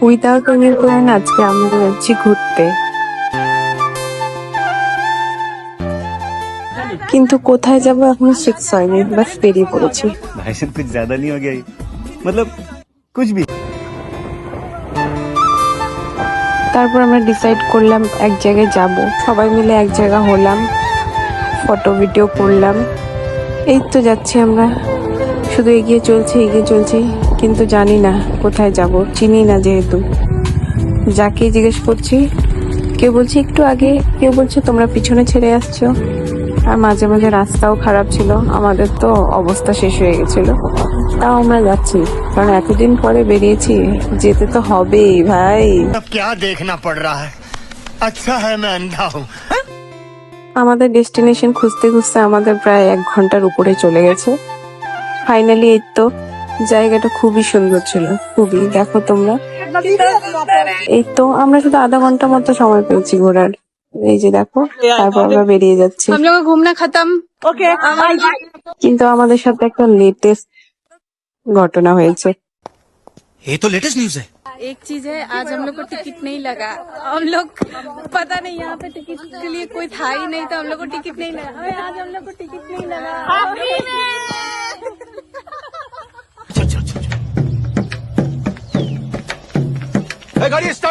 Without any plan আজকে আমরা যাচ্ছি ঘুরতে, কিন্তু কোথায় যাবো এখনো ফিক্স হয়নি, বাস বেরিয়ে পড়েছি। भाई साहब कुछ ज्यादा नहीं हो गया ये? मतलब कुछ भी। তারপর আমরা ডিসাইড করলাম এক জায়গায় যাব, সবাই মিলে এক জায়গা হলাম, ফটো ভিডিও করলাম। এই তো যাচ্ছি আমরা, শুধু এগিয়ে চলছি, কিন্তু জানি না কোথায় যাব, চিনি না যেহেতু। যাকে জিজ্ঞেস করছি, কেউ বলছে একটু আগে, কেউ বলছে তোমরা পিছনে ছেড়ে আসছো। আর মাঝে মাঝে রাস্তাও খারাপ ছিল, আমাদের তো অবস্থা শেষ হয়ে গেছিল। তাও আমরা যাচ্ছি, কারণ এতদিন পরে বেরিয়েছি, যেতে তো হবেই ভাই। अब क्या देखना पड़ रहा है? अच्छा है मैं अंधा हूँ। আমাদের ডেস্টিনেশন খুঁজতে খুঁজতে আমাদের প্রায় 1 ঘন্টার উপরে চলে গেছে। ফাইনালি এই তো, জায়গাটা খুবই সুন্দর ছিল, খুবই। দেখো তোমরা, এই তো আমরা শুধু আধা ঘন্টা মতো সময় পেয়েছি ঘোরার। এই যে দেখো, তারপর আমরা বেরিয়ে যাচ্ছি। हम लोग का घूमना खत्म। ओके কিন্তু আমাদের সাথে একটা লেটেস্ট ঘটনা হয়েছে। ये तो लेटेस्ट न्यूज है। एक चीज है, आज हम लोग को टिकट नहीं लगा। हम लोग पता नहीं, यहाँ पे टिकट के लिए कोई था ही नहीं, तो हम लोग को टिकट नहीं लगा। अरे आज हम लोग को टिकट नहीं लगा। गाड़ी स्टार्ट।